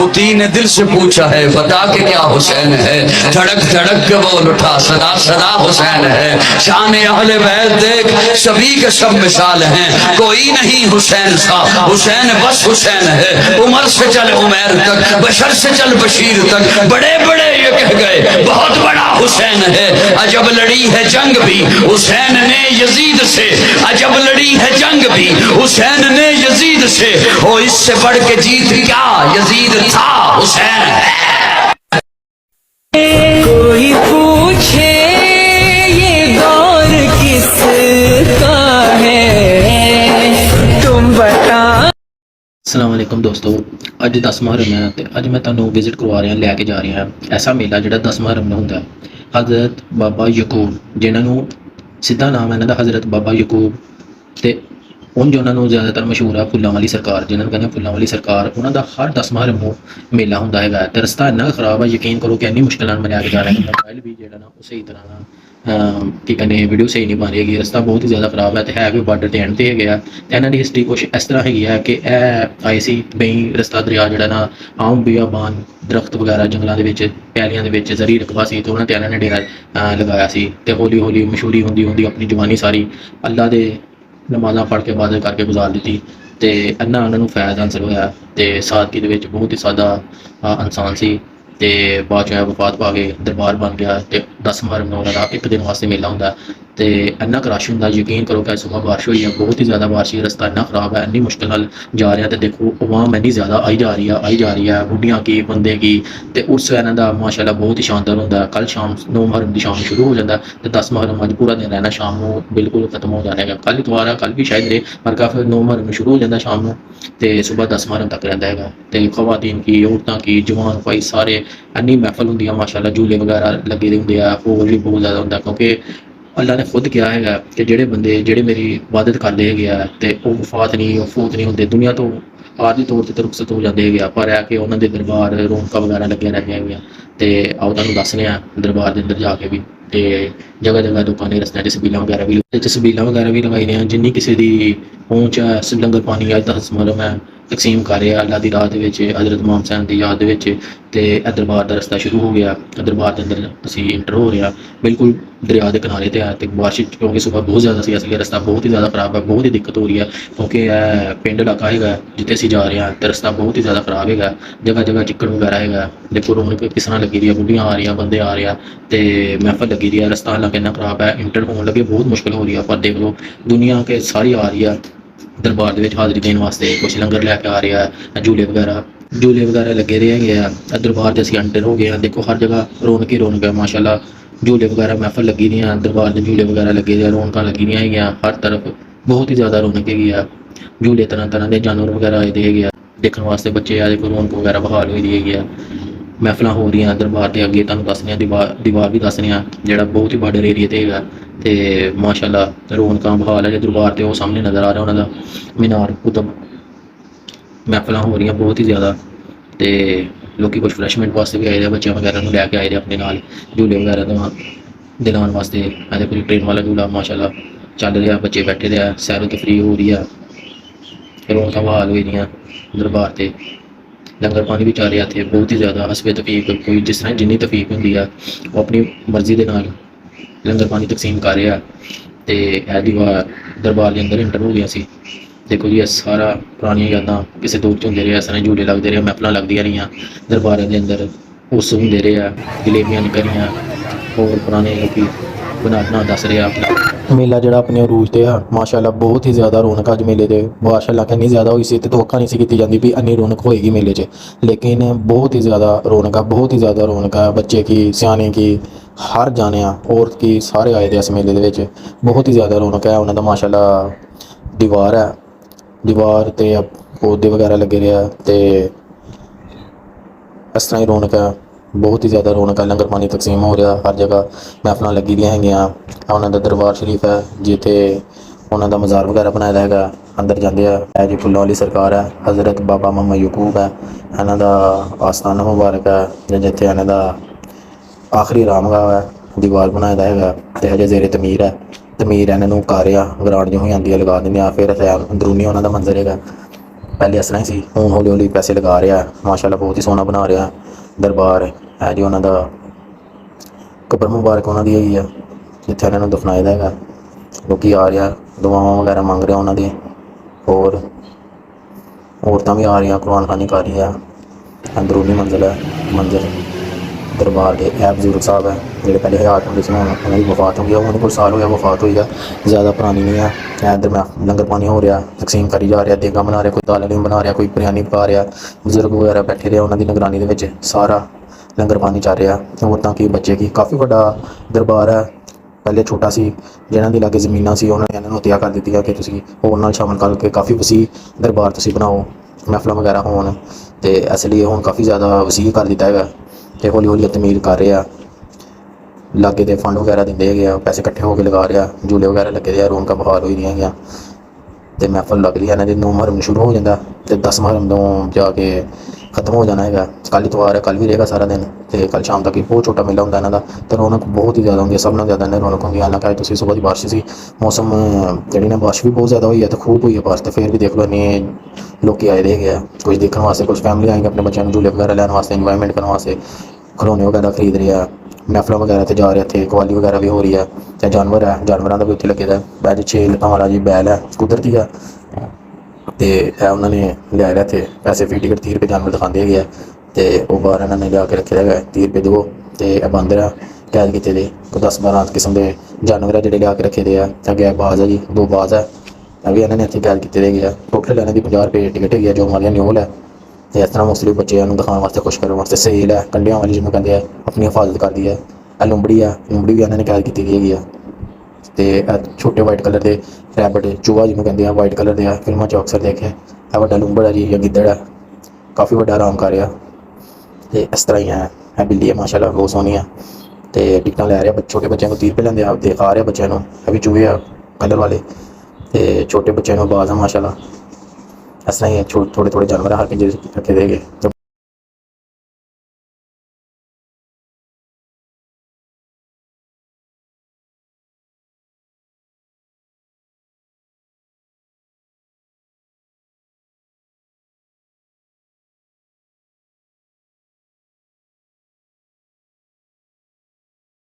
मोती ने दिल से पूछा है बता के क्या हुसैन है, धड़क धड़क के बोल उठा सदा सदा हुसैन है। शान अहले बैत देख सभी के सब मिसाल हैं, कोई नहीं हुसैन सा, हुसैन बस हुसैन है। उमर से चल उमैर तक, बशर से चल बशीर तक, बड़े बड़े ये कह गए बहुत बड़ा हुसैन है। अजब लड़ी है जंग भी हुसैन ने यजीद से, अजब लड़ी है जंग भी हुसैन ने यजीद से, हो इससे बढ़ के जीत क्या यजीद था हुसैन है। कोई पूछे ये दौर किसका है, तुम बता। अस्सलाम वालेकुम दोस्तों, अज 10 मुहर्रम है ते अज मैं तुहानू विजिट करवा रहा लैके जा रहा ऐसा मेला जिहड़ा 10 मुहर्रम में हुंदा है। हज़रत बाबा यकूब जिन्होंने सीधा नाम है इन्हां दा हज़रत बाबा यकूब ते उंज उन्होंने ज़्यादातर मशहूर है फुल्लां वाली सरकार, जिन्होंने कहते फुल्लां वाली सरकार। उन्होंने हर 10 मुहर्रम को मेला होंदा है ते रस्ता इन्ना खराब है, यकीन करो कि इन्नी मुश्किल मैं लैके जा रहा हूँ। मोबाइल भी जो ना सही तरह ना की कहने वीडियो सही नहीं बन रही है, रस्ता बहुत ही ज़्यादा खराब है तो है भी बार्डर के एंड से है। इन्हों की हिस्टरी कुछ इस तरह है कि आए सी बई रस्ता दरिया जो ना आम बियाबान दरख्त वगैरह जंगलों के पैलियां के जरी रकबा से, तो उन्होंने इन्होंने डेरा लगाया सी ते हौली हौली मशहूरी होंदी होंदी अपनी जवानी सारी अल्लाह के नमाज़ां पढ़ के इबादत करके गुजार दी तो इन्ना उन्होंने फैज़ हासिल होया ते सादगी दे विच बहुत ही सादा इंसान सी ते बाद जो वफात पा के दरबार बन गया तो 10 मुहर्रम में उन्होंने एक दिन वास्ते मेला होंदा तो इन्ना रश होंदा। यकीन करो कि सुबह बारिश हुई है, बहुत ही ज़्यादा बारिश ही, रस्ता इन्ना खराब है, इन्नी मुश्किल नाल जा रहा है। तो देखो अवाम इन्नी ज़्यादा आई जा रही है बुढ़ियां की बंदे की। तो उस इन्हां दा माशाअल्लाह बहुत ही शानदार होंदा। कल शाम 9 मुहर्रम की शाम शुरू हो जाता है तो 10 मुहर्रम अज पूरा दिन रहना, शाम को बिल्कुल खत्म हो जाना है। कल इतवार है, कल भी शायद रहे पर काफी 9 मुहर्रम शुरू हो जाता शाम को तो सुबह 10 मुहर्रम तक रहता है। तो खवातीन की, औरतों की, जवान भाई सारे इन्नी महफल होंगी माशाअल्लाह, झूले वगैरह लगे होंगे, होर भी बहुत ज़्यादा होंगे क्योंकि अल्लाह ने खुद कहा है कि जेडे बंदे जेडे मेरी इबादत करते है तो वफात नहीं फूत नहीं होंगे दुनिया तो आरजी तौर पर रुखसत हो जाते हैं, पर है कि उन्होंने दरबार रौनक वगैरह लगे रहने तो आओ तुहानू दसने दरबार के अंदर जाके भी तो जगह जगह लोगों ने रस्ते छबीलां वगैरह भी लगाई हैं। जिन्नी किसी की पहुँच है लंगर पानी अज 10 मुहर्रम है तकसीम कर रहे हैं अल्लाह की राह हज़रत इमाम हुसैन की याद तो दरबार का रस्ता शुरू हो गया। दरबार के अंदर असी इंटर हो रहे हैं, बिल्कुल दरिया के किनारे तो है तो बारिश क्योंकि सुबह बहुत ज़्यादा सी, इसलिए रस्ता बहुत ही ज़्यादा खराब है, बहुत ही दिक्कत हो रही है क्योंकि पिंड इलाका है जिते असी जा रहे हैं तो रस्ता बहुत ही ज़्यादा खराब है, जगह जगह चिक्कड़ वगैरह है। देखो रौनक किस तरह लगी रही है, बुढ़ियां आ रही बंदे आ रहे हैं तो महफल लगी रही है, रस्ता हालांकि इन्ना खराब है, इंटर होने लगे बहुत मुश्किल हो रही है। पर देख लो दुनिया के सारी आ रही है दरबार के हाज़री देने वास्ते, कुछ लंगर लैके आ रहा है, झूले वगैरह लगे रहे हैं। दरबार से असी एंटर हो गए हैं, देखो हर जगह रौनक ही रौनक है माशाअल्लाह। झूले वगैरह महफल लगी रही हैं, दरबार के झूले वगैरह लगे हैं, रौनक लगी रही हैं हर तरफ, बहुत ही ज़्यादा रौनक है। झूले तरह तरह के जानवर वगैरह आए हैं देखने वास्ते, बच्चे आए देखो रौनक वगैरह बहाल हुई है। महफल हो रही हैं दरबार के अगे, तुहानू दसने दीवार भी दसने जोड़ा बहुत ही बॉर्डर एरिए ते है तो माशाअल्लाह रौनक बहाल है। दरबार तो सामने नज़र आ रहा उन्होंने मीनार कुतुब, महफल हो रही बहुत ही ज़्यादा तो लोग कुछ फ्रैशमेंट वास्ते भी आए हैं, बच्चों वगैरह लैके आए अपने नाल झूले वगैरह दिलाने वास्ते। कोई ट्रेन वाला झूला माशाअल्लाह चल रहा, बच्चे बैठे रहे, सैरो तफरी हो रही है, रौनक बहाल हुई दरबार से। लंगर पानी भी चल रहा थे बहुत ही ज़्यादा हसबे तफीक, कोई जिस तरह जिन्नी तफीक होंगी है वो अपनी मर्जी के नाल लंगर पानी तकसीम कर रहा तो यह दीवार दरबार के अंदर इंटर हो गया सी। देखो जी सारा पुरानियां यादां किसी दौर होंगे रहे, इस तरह झूले लगते रहे, महफल लगदियां रही दरबार के अंदर, उस होंगे रहे, जलेबियां निकल रही और पुराने लोग बना दस रहे अपना मेला जो अपने अरूज से है माशाअल्लाह बहुत ही ज़्यादा रौनक अज मेले से माशाअल्लाह इन्नी ज़्यादा हुई सी तो धोखा नहीं सी की जाती भी इन्नी रौनक होएगी मेले च, लेकिन बहुत ही ज़्यादा रौनक है, बहुत ही ज़्यादा रौनक है, बच्चे की सियाने की हर जाने औरत की सारे आए थे इस मेले के बहुत ही ज़्यादा रौनक है। उन्होंने माशाअल्लाह दीवार है, दीवार ते पौधे वगैरह लगे रहे हैं तो इस तरह ही रौनक है, बहुत ही ज़्यादा रौनक है। लंगर पानी तकसीम हो रहा हर जगह, महफल लगी दी हैं। उन्होंने दरबार शरीफ है जिते उन्होंने मज़ार वगैरह बनाया है, अंदर जाते हैं जी फुल्लां वाली सरकार है, हज़रत बाबा मामा यकूब है, इन्हों का आस्थाना मुबारक है जिथे इन्हों का आखिरी आरामगाह है, दीवार बनाया है तो हजे जेरे तमीर है, तमीर इन्हों कर रहा ग्रांट जो ही आती है लगा देंगे, फिर अंदरूनी उन्हों का मंजर है ਪਹਿਲੇ ਇਸ ਤਰ੍ਹਾਂ ਹੀ ਸੀ, ਹੁਣ ਹੌਲੀ ਹੌਲੀ ਪੈਸੇ ਲਗਾ ਰਿਹਾ ਮਾਸ਼ਾਅੱਲਾ, ਬਹੁਤ ਹੀ ਸੋਹਣਾ ਬਣਾ ਰਿਹਾ ਦਰਬਾਰ ਹੈ ਜੀ ਉਹਨਾਂ ਦਾ। ਕਬਰ ਮੁਬਾਰਕ ਉਹਨਾਂ ਦੀ ਹੈਗੀ ਆ ਜਿੱਥੇ ਇਹਨਾਂ ਨੂੰ ਦਫਨਾਇਆ ਦਾ ਹੈਗਾ। ਲੋਕੀ ਆ ਰਿਹਾ, ਦੁਆਵਾਂ ਵਗੈਰਾ ਮੰਗ ਰਿਹਾ ਉਹਨਾਂ ਦੀ, ਹੋਰ ਔਰਤਾਂ ਵੀ ਆ ਰਹੀਆਂ, ਕੁਰਾਨ ਖਾਨੀ ਕਰ ਰਹੀਆਂ। ਅੰਦਰੂਨੀ ਮੰਜ਼ਿਲ ਹੈ, ਮੰਜ਼ਿਲ ਦਰਬਾਰ ਦੇ। ਇਹ ਬਜ਼ੁਰਗ ਸਾਹਿਬ ਹੈ ਜਿਹੜੇ ਪਹਿਲੇ ਹਯਾਤ ਹੁੰਦੇ ਸੀ, ਹੁਣ ਉਹਨਾਂ ਦੀ ਵਫਾਤ ਹੋ ਗਈ, ਉਹਨਾਂ ਕੋਲ ਸਾਲ ਹੋਇਆ ਵਫਾਤ ਹੋਈ ਆ, ਜ਼ਿਆਦਾ ਪੁਰਾਣੀ ਨਹੀਂ ਆ। ਇੱਧਰ ਮੈਂ ਲੰਗਰ ਪਾਣੀ ਹੋ ਰਿਹਾ, ਤਕਸੀਮ ਕਰੀ ਜਾ ਰਿਹਾ, ਦੇਗਾ ਬਣਾ ਰਿਹਾ, ਕੋਈ ਦਾਲ ਹਲੀਮ ਬਣਾ ਰਿਹਾ, ਕੋਈ ਬਿਰਿਆਨੀ ਪਕਾ ਰਿਹਾ, ਬਜ਼ੁਰਗ ਵਗੈਰਾ ਬੈਠੇ ਰਹੇ ਉਹਨਾਂ ਦੀ ਨਿਗਰਾਨੀ ਦੇ ਵਿੱਚ, ਸਾਰਾ ਲੰਗਰ ਪਾਣੀ ਚੱਲ ਰਿਹਾ। ਔਰਤਾਂ ਕੀ ਬੱਚੇ ਕੀ, ਕਾਫੀ ਵੱਡਾ ਦਰਬਾਰ ਹੈ। ਪਹਿਲੇ ਛੋਟਾ ਸੀ, ਜਿਹਨਾਂ ਦੀ ਲਾਗੇ ਜ਼ਮੀਨਾਂ ਸੀ ਉਹਨਾਂ ਨੇ ਇਹਨਾਂ ਨੂੰ ਹੱਤਿਆ ਕਰ ਦਿੱਤੀਆਂ ਕਿ ਤੁਸੀਂ ਹੋਰ ਨਾਲ ਸ਼ਾਮਲ ਕਰਕੇ ਕਾਫੀ ਵਸੀਹ ਦਰਬਾਰ ਤੁਸੀਂ ਬਣਾਓ, ਮਹਿਫਲਾਂ ਵਗੈਰਾ ਹੋਣ, ਅਤੇ ਇਸ ਲਈ ਹੁਣ ਕਾਫੀ ਜ਼ਿਆਦਾ ਵਸੀਹ ਕਰ ਦਿੱਤਾ ਹੈਗਾ। ਅਤੇ ਹੌਲੀ ਹੌਲੀ ਤਮੀਰ ਕਰ ਰਿਹਾ, ਲਾਗੇ ਦੇ ਫੰਡ ਵਗੈਰਾ ਦਿੰਦੇ ਹੈਗੇ ਆ, ਪੈਸੇ ਇਕੱਠੇ ਹੋ ਕੇ ਲਗਾ ਰਿਹਾ, ਝੂਲੇ ਵਗੈਰਾ ਲੱਗੇ ਦੇ ਆ, ਰੌਣਕਾਂ ਬਹਾਲ ਹੋਈ ਦੀਆਂ ਹੈਗੀਆਂ, ਅਤੇ ਮਹਿਫਲ ਲੱਗ ਰਹੀ ਹੈ। ਇਹਨਾਂ ਦੇ 9 ਮੁਹੱਰਮ ਸ਼ੁਰੂ ਹੋ ਜਾਂਦਾ ਅਤੇ 10 ਮੁਹੱਰਮ ਤੋਂ ਜਾ ਕੇ ਖਤਮ ਹੋ ਜਾਣਾ ਹੈਗਾ। ਕੱਲ੍ਹ ਇਤਵਾਰ ਹੈ, ਕੱਲ੍ਹ ਵੀ ਰਹੇਗਾ ਸਾਰਾ ਦਿਨ, ਅਤੇ ਕੱਲ੍ਹ ਸ਼ਾਮ ਤੱਕ ਹੀ ਬਹੁਤ ਛੋਟਾ ਮੇਲਾ ਹੁੰਦਾ ਇਹਨਾਂ ਦਾ, ਅਤੇ ਰੌਣਕ ਬਹੁਤ ਹੀ ਜ਼ਿਆਦਾ ਹੁੰਦੀ ਹੈ, ਸਭ ਨਾਲੋਂ ਜ਼ਿਆਦਾ ਇਹਨਾਂ ਰੌਣਕ ਹੁੰਦੀ ਹੈ। ਹਾਲਾਂਕਿ ਤੁਸੀਂ ਸੁਬਾਹ ਦੀ ਬਾਰਿਸ਼ ਸੀ, ਮੌਸਮ ਜਿਹੜੀ ਨਾ ਬਾਰਿਸ਼ ਵੀ ਬਹੁਤ ਜ਼ਿਆਦਾ ਹੋਈ ਹੈ ਅਤੇ ਖੂਬ ਹੋਈ ਹੈ ਬਾਰਿਸ਼, ਅਤੇ ਫਿਰ ਵੀ ਦੇਖ ਲਓ ਇੰਨੇ ਲੋਕ ਆਏ ਦੇ ਹੈਗੇ ਆ, ਕੁਝ ਦੇਖਣ ਵਾਸਤੇ, ਕੁਝ ਫੈਮਲੀ ਆਏਗੀ ਆਪਣੇ ਬੱਚਿਆਂ ਨੂੰ ਝੂਲੇ ਵਗੈਰਾ ਲੈਣ ਵਾਸਤੇ, ਇੰਜੋਏਮੈਂਟ ਕਰਨ ਵਾਸਤੇ, ਖਿਡੌਣੇ ਵਗੈਰਾ ਖਰੀਦ ਰਹੇ ਆ, ਮਹਿਫਲਾਂ ਵਗੈਰਾ 'ਤੇ ਜਾ ਰਹੇ, ਇੱਥੇ ਕਵਾਲੀ ਵਗੈਰਾ ਵੀ ਹੋ ਰਹੀ ਹੈ, ਅਤੇ ਜਾਨਵਰ ਹੈ, ਜਾਨਵਰਾਂ ਦਾ ਵੀ ਉੱਥੇ ਲੱਗੇ ਦਾ। ਬੈਜ 6 ਲੱਤਾਂ ਵਾਲਾ ਜੀ ਬੈਲ ਹੈ, ਕੁਦਰਤੀ ਆ, ਅਤੇ ਇਹ ਉਹਨਾਂ ਨੇ ਲਿਆਇਆ ਇੱਥੇ, ਪੈਸੇ ਫੀ ਟਿਕਟ 30 ਰੁਪਏ ਜਾਨਵਰ ਦਿਖਾਉਂਦੇ ਹੈਗੇ ਆ, ਅਤੇ ਉਹ ਬਾਹਰ ਇਹਨਾਂ ਨੇ ਲਿਆ ਕੇ ਰੱਖਿਆ ਹੈਗਾ, 30 ਰੁਪਏ ਦਿਓ, ਅਤੇ ਇਹ ਬਾਂਦਰ ਆ ਕੈਦ ਕੀਤੇ ਦੇ, ਕੋਈ 10-12 ਕਿਸਮ ਦੇ ਜਾਨਵਰ ਆ ਜਿਹੜੇ ਲਿਆ ਕੇ ਰੱਖੇ ਦੇ ਆ। ਅੱਗੇ ਬਾਜ਼ ਹੈ ਜੀ, 2 ਬਾਜ਼ ਹੈ, ਇਹ ਵੀ ਇਹਨਾਂ ਨੇ ਇੱਥੇ ਕੈਦ ਕੀਤੇ ਹੈਗੇ ਆ। ਟੋਟਲ ਇਹਨਾਂ ਦੀ 50 ਰੁਪਏ ਟਿਕਟ ਹੈਗੀ ਆ, ਜੋ ਮਾਰੀਆਂ ਨਿਓਲ ਹੈ, ਅਤੇ ਇਸ ਤਰ੍ਹਾਂ ਮੁਸਲਿਮ ਬੱਚਿਆਂ ਨੂੰ ਦਿਖਾਉਣ ਵਾਸਤੇ, ਖੁਸ਼ ਕਰਨ ਵਾਸਤੇ। ਸੇਲ ਹੈ, ਕੰਡਿਆਂ ਵਾਲੀ ਜਿਹਨੂੰ ਕਹਿੰਦੇ ਆ, ਆਪਣੀ ਹਿਫਾਜ਼ਤ ਕਰਦੀ ਹੈ। ਇਹ ਲੰਬੜੀ ਆ, ਲੰਬੜੀ ਵੀ ਇਹਨਾਂ ਨੇ ਕੈਦ ਕੀਤੀ ਹੈਗੀ ਆ, ਅਤੇ ਇਹ ਛੋਟੇ ਵਾਈਟ ਕਲਰ ਦੇ ਰੈਬਿਟ, ਚੂਹਾ ਜਿਹਨੂੰ ਕਹਿੰਦੇ ਆ, ਵਾਈਟ ਕਲਰ ਦੇ ਆ, ਫਿਲਮਾਂ 'ਚ ਅਕਸਰ ਦੇਖਿਆ। ਇਹ ਵੱਡਾ ਲੰਬੜ ਹੈ ਜੀ, ਜਾਂ ਗਿੱਦੜ ਹੈ, ਕਾਫੀ ਵੱਡਾ ਆਰਾਮ ਕਰ ਰਿਹਾ, ਅਤੇ ਇਸ ਤਰ੍ਹਾਂ ਹੀ ਹੈ। ਇਹ ਬਿੱਲੀ ਹੈ ਮਾਸ਼ਾਅੱਲਾ, ਬਹੁਤ ਸੋਹਣੀ ਆ, ਅਤੇ ਟਿਕਟਾਂ ਲੈ ਰਿਹਾ, ਛੋਟੇ ਬੱਚਿਆਂ ਨੂੰ 30 ਰੁਪਏ ਲੈਂਦੇ ਆ, ਅਤੇ ਆ ਰਿਹਾ ਬੱਚਿਆਂ ਨੂੰ। ਇਹ ਵੀ ਚੂਹੇ ਆ ਕਲਰ ਵਾਲੇ, ਅਤੇ ਛੋਟੇ ਬੱਚਿਆਂ ਨੂੰ ਬਾਜ਼ ਆ ਮਾਸ਼ਾਅੱਲਾ। ਇਸ ਤਰ੍ਹਾਂ ਹੀ ਥੋੜ੍ਹੇ ਥੋੜ੍ਹੇ ਜਾਨਵਰ ਹਰ ਪਿੰਜਰੇ ਰੱਖੇ ਦੇ ਹੈਗੇ।